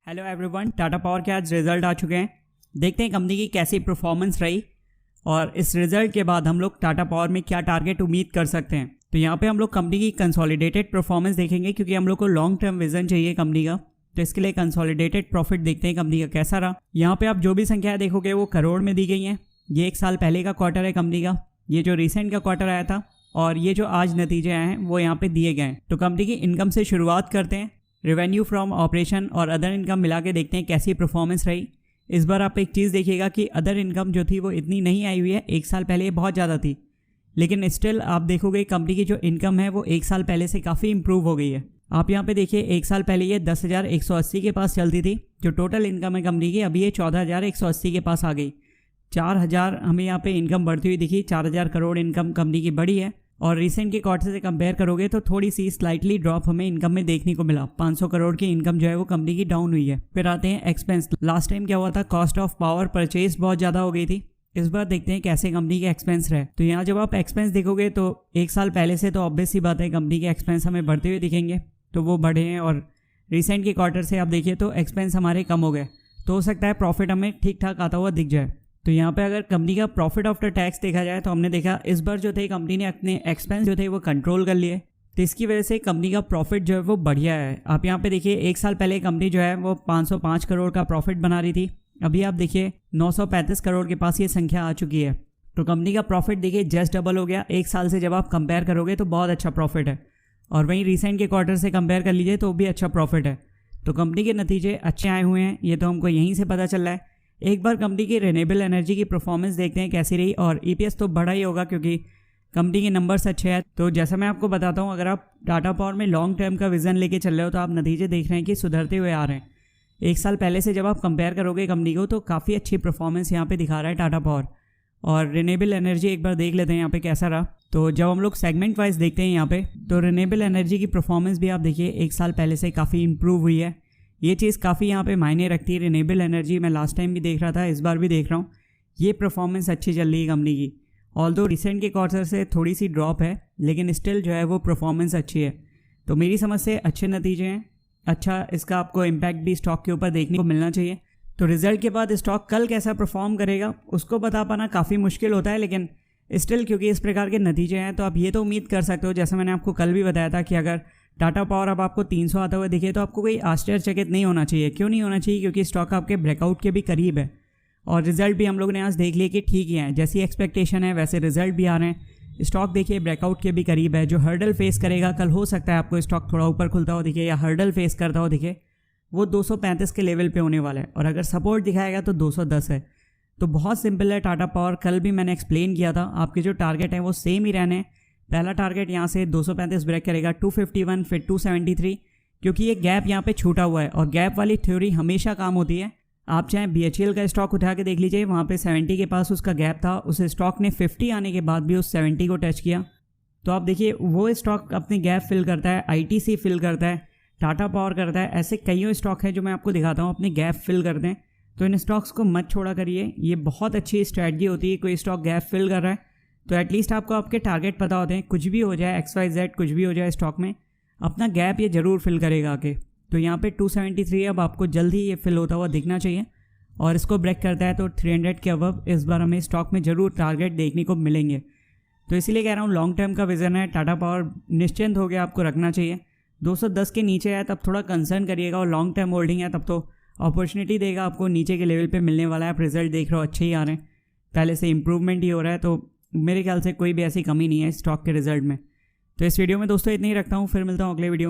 Hello everyone, Tata power के आज result आ चुके हैं। देखते हैं कंपनी की कैसी परफॉर्मेंस रही और इस रिजल्ट के बाद हम लोग टाटा पावर में क्या टारगेट उम्मीद कर सकते हैं। तो यहाँ पे हम लोग कंपनी की कंसोलिडेटेड परफॉर्मेंस देखेंगे क्योंकि हम लोग को लॉन्ग टर्म विजन चाहिए कंपनी का। तो इसके लिए कंसोलिडेटेड प्रॉफिट देखते हैं कंपनी का कैसा रहा। यहाँ पे आप जो भी संख्याएं देखोगे वो करोड़ में दी गई हैं। ये एक साल पहले का क्वार्टर है कंपनी का, ये जो रिसेंट का क्वार्टर आया था और ये जो आज नतीजे आए हैं वो यहाँ पे दिए गए हैं। तो कंपनी की इनकम से शुरुआत करते हैं। रेवेन्यू फ्रॉम ऑपरेशन और अदर इनकम मिला के देखते हैं कैसी परफॉर्मेंस रही। इस बार आप एक चीज़ देखिएगा कि अदर इनकम जो थी वो इतनी नहीं आई हुई है। एक साल पहले ये बहुत ज़्यादा थी, लेकिन स्टिल आप देखोगे कंपनी की जो इनकम है वो एक साल पहले से काफ़ी इंप्रूव हो गई है। आप यहाँ पे देखिए, एक साल पहले ये 10,180 के पास चलती थी। जो टोटल इनकम है कंपनी की अभी ये 14,180 के पास आ गई। 4,000 हमें यहाँ पे इनकम बढ़ती हुई दिखी। 4,000 करोड़ इनकम कंपनी की बढ़ी है। और रिसेंट के क्वार्टर से कंपेयर करोगे तो थोड़ी सी स्लाइटली ड्रॉप हमें इनकम में देखने को मिला। 500 करोड़ की इनकम जो है वो कंपनी की डाउन हुई है। फिर आते हैं एक्सपेंस। लास्ट टाइम क्या हुआ था, कॉस्ट ऑफ पावर परचेज बहुत ज़्यादा हो गई थी। इस बार देखते हैं कैसे कंपनी के एक्सपेंस रहे। तो यहाँ जब आप एक्सपेंस देखोगे तो एक साल पहले से तो ऑब्वियस सी बात है कंपनी के एक्सपेंस हमें बढ़ते हुए दिखेंगे, तो वो बढ़े हैं। और रिसेंट के क्वार्टर से आप देखिए तो एक्सपेंस हमारे कम हो गए, तो हो सकता है प्रॉफिट हमें ठीक ठाक आता हुआ दिख जाए। तो यहाँ पे अगर कंपनी का प्रॉफिट आफ्टर टैक्स देखा जाए तो हमने देखा इस बार जो थे कंपनी ने अपने एक्सपेंस जो थे वो कंट्रोल कर लिए, तो इसकी वजह से कंपनी का प्रॉफिट जो है वो बढ़िया है। आप यहाँ पे देखिए, एक साल पहले कंपनी जो है वो 505 करोड़ का प्रॉफिट बना रही थी, अभी आप देखिए 935 करोड़ के पास ये संख्या आ चुकी है। तो कंपनी का प्रॉफिट देखिए जस्ट डबल हो गया एक साल से। जब आप कंपेयर करोगे तो बहुत अच्छा प्रॉफिट है। और वहीं रिसेंट के क्वार्टर से कंपेयर कर लीजिए तो भी अच्छा प्रॉफिट है। तो कंपनी के नतीजे अच्छे आए हुए हैं, ये तो हमको यहीं से पता चल रहा है। एक बार कंपनी की रिन्यूएबल एनर्जी की परफॉर्मेंस देखते हैं कैसी रही। और ईपीएस तो बढ़ा ही होगा क्योंकि कंपनी के नंबर्स अच्छे हैं। तो जैसा मैं आपको बताता हूँ, अगर आप टाटा पावर में लॉन्ग टर्म का विजन लेके चल रहे हो तो आप नतीजे देख रहे हैं कि सुधरते हुए आ रहे हैं। एक साल पहले से जब आप कंपेयर करोगे कंपनी को तो काफ़ी अच्छी परफॉर्मेंस यहाँ पे दिखा रहा है टाटा पावर। और रिन्यूएबल एनर्जी एक बार देख लेते हैं यहाँ पे कैसा रहा। तो जब हम लोग सेगमेंट वाइज देखते हैं यहाँ पे, तो रिन्यूएबल एनर्जी की परफॉर्मेंस भी आप देखिए एक साल पहले से काफ़ी इंप्रूव हुई है। ये चीज़ काफ़ी यहाँ पे मायने रखती है। रिन्यूएबल एनर्जी मैं लास्ट टाइम भी देख रहा था, इस बार भी देख रहा हूँ, ये परफॉर्मेंस अच्छी चल रही है कंपनी की। ऑल्दो रिसेंट के क्वार्टर से थोड़ी सी ड्रॉप है, लेकिन स्टिल जो है वो परफॉर्मेंस अच्छी है। तो मेरी समझ से अच्छे नतीजे हैं। अच्छा, इसका आपको इम्पैक्ट भी स्टॉक के ऊपर देखने को मिलना चाहिए। तो रिजल्ट के बाद स्टॉक कल कैसा परफॉर्म करेगा उसको बता पाना काफ़ी मुश्किल होता है, लेकिन स्टिल क्योंकि इस प्रकार के नतीजे हैं तो आप ये तो उम्मीद कर सकते हो, जैसे मैंने आपको कल भी बताया था कि अगर टाटा पावर अब आपको 300 आता हुआ दिखे तो आपको कोई आश्चर्यचकित नहीं होना चाहिए। क्यों नहीं होना चाहिए? क्योंकि स्टॉक आपके ब्रेकआउट के भी करीब है और रिजल्ट भी हम लोग ने आज देख लिए कि ठीक ही है। जैसी एक्सपेक्टेशन है वैसे रिजल्ट भी आ रहे हैं। स्टॉक देखिए ब्रेकआउट के भी करीब है। जो हर्डल फेस करेगा कल, हो सकता है आपको स्टॉक थोड़ा ऊपर खुलता हुआ दिखे या हर्डल फेस करता हुआ दिखे, वो 235 के लेवल पे होने वाला है। और अगर सपोर्ट दिखाएगा तो 210 है। तो बहुत सिंपल है टाटा पावर। कल भी मैंने एक्सप्लेन किया था, आपके जो टारगेट हैं वो सेम ही रहने। पहला टारगेट यहाँ से 235 ब्रेक करेगा, 251, फिर 273, क्योंकि ये गैप यहाँ पे छूटा हुआ है और गैप वाली थ्योरी हमेशा काम होती है। आप चाहे BHEL का स्टॉक उठा के देख लीजिए, वहाँ पे 70 के पास उसका गैप था, उस स्टॉक ने 50 आने के बाद भी उस 70 को टच किया। तो आप देखिए वो स्टॉक अपने गैप फिल करता है, ITC फिल करता है, टाटा पावर करता है। ऐसे कईयों स्टॉक हैं जो मैं आपको दिखाता हूँ अपने गैप फिल करते हैं। तो इन स्टॉक्स को मत छोड़ा करिए, ये बहुत अच्छी स्ट्रैटेजी होती है। कोई स्टॉक गैप फिल कर रहा है तो एटलीस्ट आपको आपके टारगेट पता होते हैं। कुछ भी हो जाए, XYZ कुछ भी हो जाए स्टॉक में, अपना गैप ये ज़रूर फिल करेगा आके। तो यहाँ पे 273 अब आपको जल्द ही ये फिल होता हुआ दिखना चाहिए और इसको ब्रेक करता है तो 300 के अबव इस बार हमें स्टॉक में ज़रूर टारगेट देखने को मिलेंगे। तो इसीलिए कह रहा हूँ लॉन्ग टर्म का विजन है टाटा पावर, निश्चिंत हो गया आपको रखना चाहिए। 210 के नीचे है तब थोड़ा कंसर्न करिएगा, और लॉन्ग टर्म होल्डिंग है तब तो अपॉर्चुनिटी देगा आपको, नीचे के लेवल पे मिलने वाला है। आप रिजल्ट देख रहे हो अच्छे ही आ रहे हैं, पहले से इंप्रूवमेंट ही हो रहा है। तो मेरे ख्याल से कोई भी ऐसी कमी नहीं है स्टॉक के रिजल्ट में। तो इस वीडियो में दोस्तों इतना ही रखता हूँ, फिर मिलता हूँ अगले वीडियो।